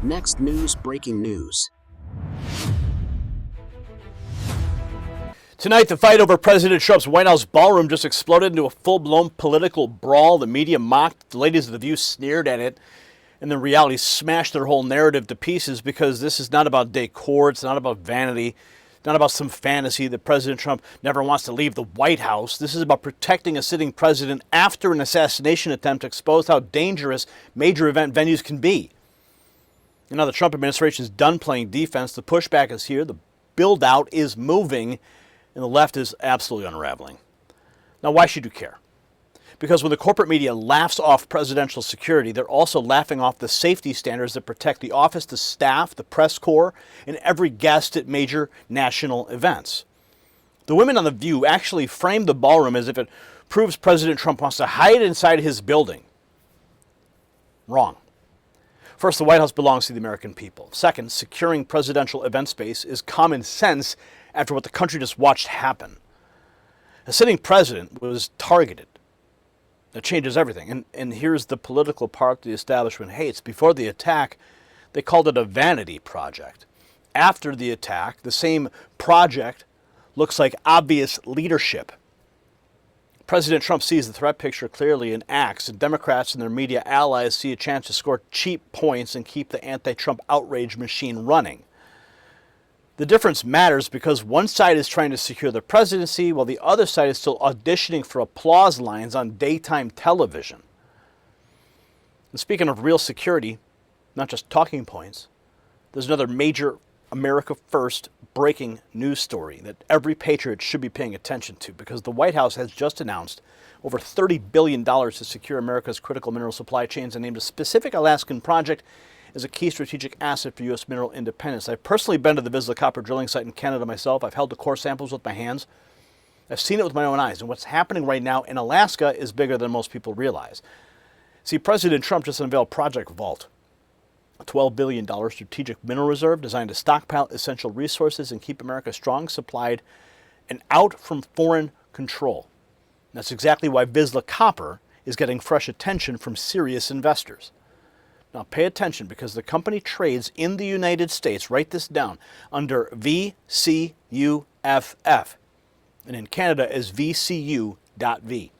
Next news, breaking news. Tonight, the fight over President Trump's White House ballroom just exploded into a full-blown political brawl. The media mocked, the ladies of The View sneered at it, and the reality smashed their whole narrative to pieces because this is not about decor, it's not about vanity, not about some fantasy that President Trump never wants to leave the White House. This is about protecting a sitting president after an assassination attempt exposed how dangerous major event venues can be. And now the Trump administration is done playing defense. The pushback is here. The build-out is moving. And the left is absolutely unraveling. Now, why should you care? Because when the corporate media laughs off presidential security, they're also laughing off the safety standards that protect the office, the staff, the press corps, and every guest at major national events. The women on The View actually framed the ballroom as if it proves President Trump wants to hide inside his building. Wrong. First, the White House belongs to the American people. Second, securing presidential event space is common sense after what the country just watched happen. A sitting president was targeted. That changes everything. And here's the political part of the establishment hates. Before the attack, they called it a vanity project. After the attack, the same project looks like obvious leadership. President Trump sees the threat picture clearly and acts, and Democrats and their media allies see a chance to score cheap points and keep the anti-Trump outrage machine running. The difference matters because one side is trying to secure the presidency while the other side is still auditioning for applause lines on daytime television. And speaking of real security, not just talking points, there's another major America First breaking news story that every patriot should be paying attention to because the White House has just announced over $30 billion to secure America's critical mineral supply chains and named a specific Alaskan project is a key strategic asset for U.S. mineral independence. I've personally been to the Vizsla copper drilling site in Canada myself. I've held the core samples with my hands. I've seen it with my own eyes. And what's happening right now in Alaska is bigger than most people realize. See, President Trump just unveiled Project Vault, a $12 billion strategic mineral reserve designed to stockpile essential resources and keep America strong, supplied, and out from foreign control. And that's exactly why Vizsla Copper is getting fresh attention from serious investors. Now pay attention because the company trades in the United States, write this down, under VCUFF, and in Canada as VCU.V.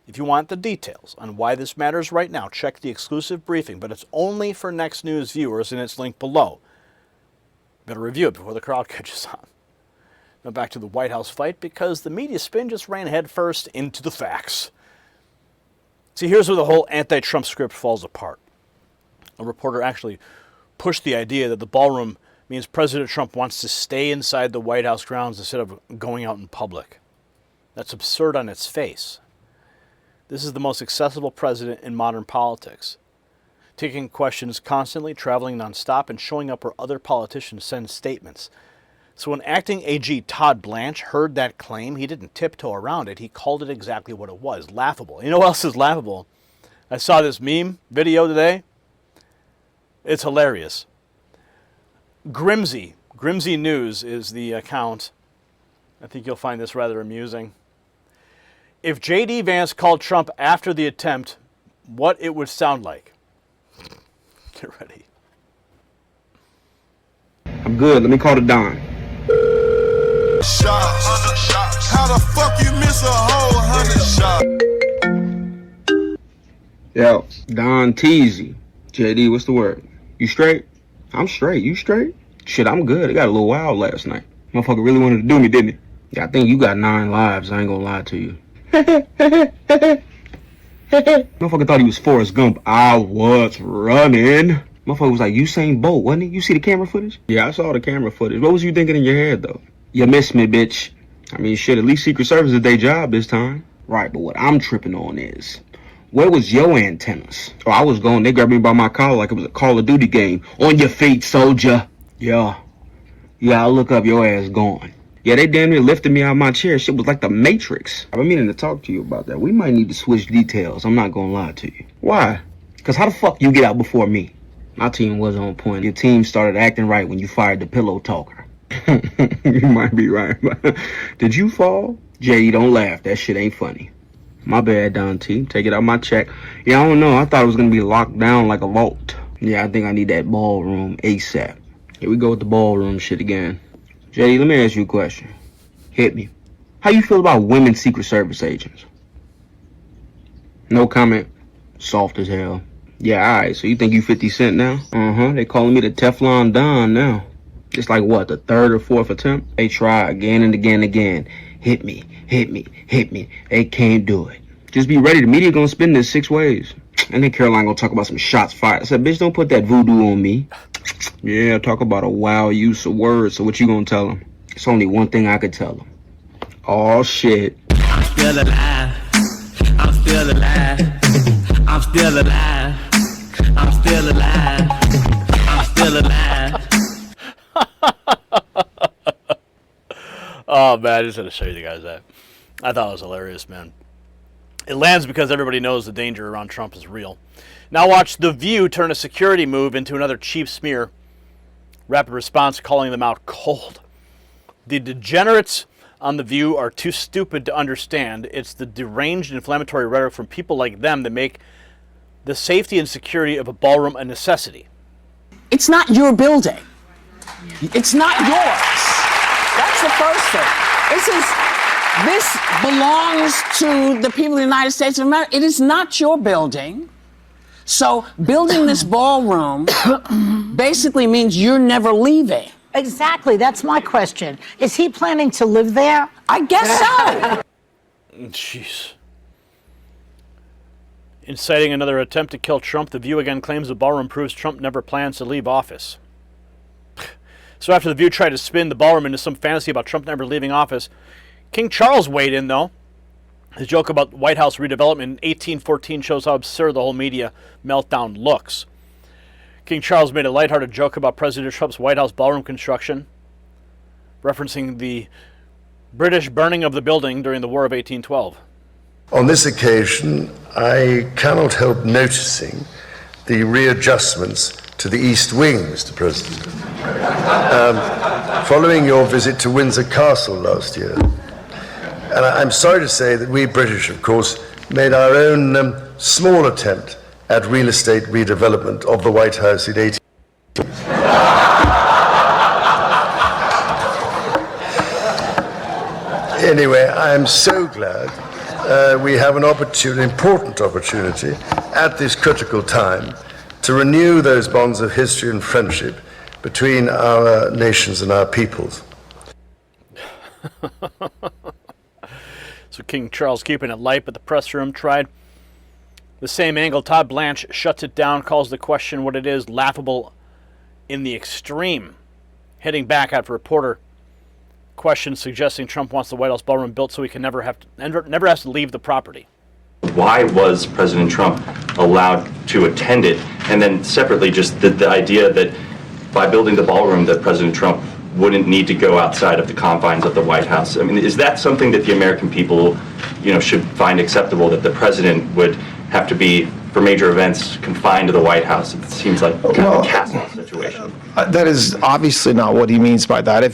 If you want the details on why this matters right now, check the exclusive briefing, but it's only for Next News viewers and it's linked below. Better review it before the crowd catches on. Now back to the White House fight because the media spin just ran headfirst into the facts. See, here's where the whole anti-Trump script falls apart. A reporter actually pushed the idea that the ballroom means President Trump wants to stay inside the White House grounds instead of going out in public. That's absurd on its face. This is the most accessible president in modern politics, taking questions constantly, traveling nonstop, and showing up where other politicians send statements. So when acting AG Todd Blanch heard that claim, he didn't tiptoe around it. He called it exactly what it was, laughable. You know what else is laughable? I saw this meme video today. It's hilarious. Grimsy News is the account. I think you'll find this rather amusing. If J.D. Vance called Trump after the attempt, what it would sound like. Get ready. I'm good. Let me call the Don. Shots. How the fuck you miss a whole 100 shots? Yo, Don Teasy. JD, what's the word? You straight? I'm straight. You straight? Shit, I'm good. It got a little wild last night. Motherfucker really wanted to do me, didn't he? Yeah, I think you got 9 lives. I ain't gonna lie to you. Motherfucker thought he was Forrest Gump. I was running. Motherfucker was like Usain Bolt, wasn't he? You see the camera footage? Yeah, I saw the camera footage. What was you thinking in your head, though? You missed me, bitch. I mean, shit, at least Secret Service did their job this time. Right, but what I'm tripping on is, where was your antennas? Oh, I was going, they grabbed me by my collar like it was a Call of Duty game. On your feet, soldier. Yeah, I look up, your ass gone. Yeah, they damn near lifted me out of my chair. Shit was like the Matrix. I've been meaning to talk to you about that. We might need to switch details. I'm not gonna lie to you. Why? Because how the fuck you get out before me? My team was on point. Your team started acting right when you fired the pillow talker. You might be right. Did you fall? Jay, don't laugh. That shit ain't funny. My bad, Don T. Take it out my check. Yeah, I don't know. I thought it was going to be locked down like a vault. Yeah, I think I need that ballroom ASAP. Here we go with the ballroom shit again. JD, let me ask you a question. Hit me. How you feel about women Secret Service agents? No comment. Soft as hell. Yeah, alright, so you think you 50 Cent now? They calling me the Teflon Don now. It's like what, the third or fourth attempt? They try again and again and again. Hit me, hit me, hit me. They can't do it. Just be ready. The media gonna spin this 6 ways. And then Caroline gonna talk about some shots fired. I said, bitch, don't put that voodoo on me. Yeah, talk about a wild use of words. So what you gonna tell them? It's only one thing I could tell them. Oh, shit. I'm still alive. I'm still alive. I'm still alive. I'm still alive. I'm still alive. Oh, man, I just had to show you guys that. I thought it was hilarious, man. It lands because everybody knows the danger around Trump is real. Now watch The View turn a security move into another cheap smear. Rapid Response calling them out cold. The degenerates on The View are too stupid to understand. It's the deranged inflammatory rhetoric from people like them that make the safety and security of a ballroom a necessity. It's not your building. It's not yours. That's the first thing. This belongs to the people of the United States of America. It is not your building. So building this ballroom basically means you're never leaving. Exactly. That's my question. Is he planning to live there? I guess so. Jeez. Inciting another attempt to kill Trump, The View again claims the ballroom proves Trump never plans to leave office. So after The View tried to spin the ballroom into some fantasy about Trump never leaving office, King Charles weighed in, though. His joke about White House redevelopment in 1814 shows how absurd the whole media meltdown looks. King Charles made a lighthearted joke about President Trump's White House ballroom construction, referencing the British burning of the building during the War of 1812. On this occasion, I cannot help noticing the readjustments to the East Wing, Mr. President. Following your visit to Windsor Castle last year. And I'm sorry to say that we British, of course, made our own small attempt at real estate redevelopment of the White House in 18... Anyway, I'm so glad we have an important opportunity at this critical time to renew those bonds of history and friendship between our nations and our peoples. So King Charles keeping it light, but the press room tried the same angle. Todd Blanch shuts it down, calls the question what it is, laughable in the extreme. Hitting back at a reporter question suggesting Trump wants the White House ballroom built so he can never has to leave the property. Why was President Trump allowed to attend it? And then separately, just the idea that by building the ballroom that President Trump wouldn't need to go outside of the confines of the White House. I mean, is that something that the American people, should find acceptable, that the president would have to be, for major events, confined to the White House? It seems like kind of a castle situation. That is obviously not what he means by that.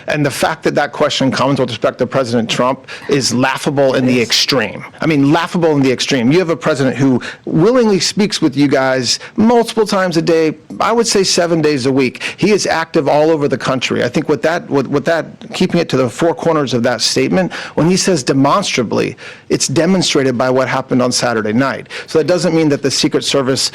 And the fact that question comes with respect to President Trump is laughable in the extreme. I mean, laughable in the extreme. You have a president who willingly speaks with you guys multiple times a day, I would say 7 days a week. He is active all over the country. I think with that, keeping it to the four corners of that statement, when he says demonstrably, it's demonstrated by what happened on Saturday night. So that doesn't mean that the Secret Service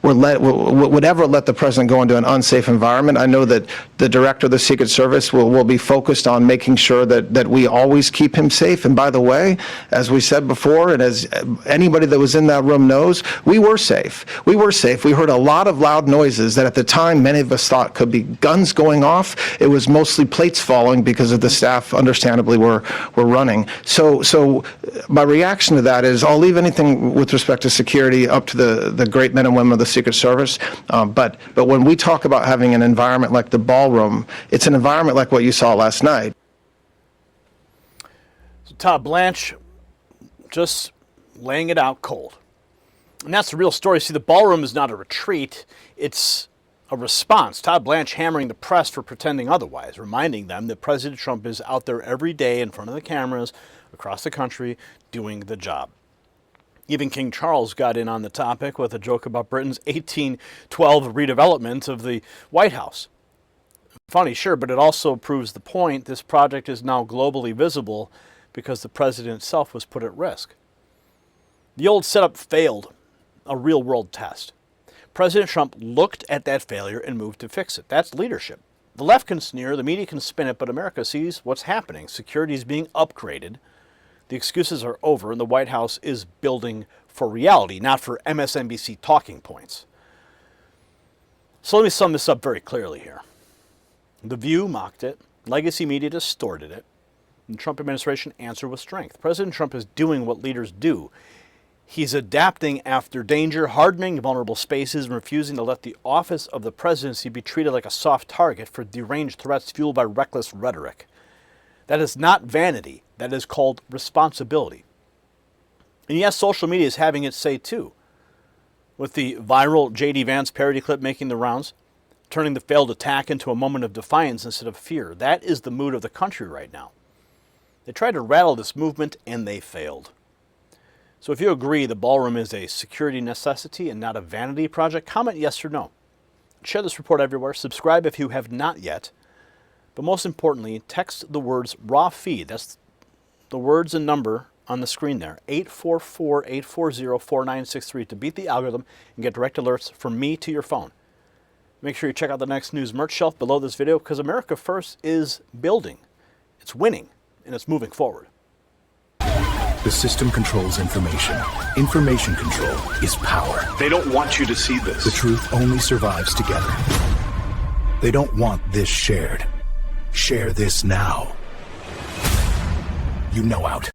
would ever let the president go into an unsafe environment. I know that the director of the Secret Service will be focused on making sure that we always keep him safe. And by the way, as we said before, and as anybody that was in that room knows, we were safe. We were safe. We heard a lot of loud noises that at the time many of us thought could be guns going off. It was mostly plates falling because of the staff, understandably, were running. So my reaction to that is I'll leave anything with respect to security up to the great men and women of the Secret Service. But when we talk about having an environment like the ballroom, it's an environment like what you saw last night. So Todd Blanch just laying it out cold. And that's the real story. See, the ballroom is not a retreat. It's a response. Todd Blanch hammering the press for pretending otherwise, reminding them that President Trump is out there every day in front of the cameras across the country doing the job. Even King Charles got in on the topic with a joke about Britain's 1812 redevelopment of the White House. Funny, sure, but it also proves the point. This project is now globally visible because the president himself was put at risk. The old setup failed a real-world test. President Trump looked at that failure and moved to fix it. That's leadership. The left can sneer, the media can spin it, but America sees what's happening. Security is being upgraded. The excuses are over, and the White House is building for reality, not for MSNBC talking points. So let me sum this up very clearly here. The View mocked it, legacy media distorted it, and the Trump administration answered with strength. President Trump is doing what leaders do. He's adapting after danger, hardening vulnerable spaces, and refusing to let the office of the presidency be treated like a soft target for deranged threats fueled by reckless rhetoric. That is not vanity. That is called responsibility. And yes, social media is having its say too, with the viral J.D. Vance parody clip making the rounds, turning the failed attack into a moment of defiance instead of fear. That is the mood of the country right now. They tried to rattle this movement, and they failed. So if you agree the ballroom is a security necessity and not a vanity project, comment yes or no. Share this report everywhere. Subscribe if you have not yet. But most importantly, text the words raw feed. That's the words and number on the screen there. 844-840-4963 to beat the algorithm and get direct alerts from me to your phone. Make sure you check out the next news merch shelf below this video because America First is building. It's winning, and it's moving forward. The system controls information. Information control is power. They don't want you to see this. The truth only survives together. They don't want this shared. Share this now. You know out.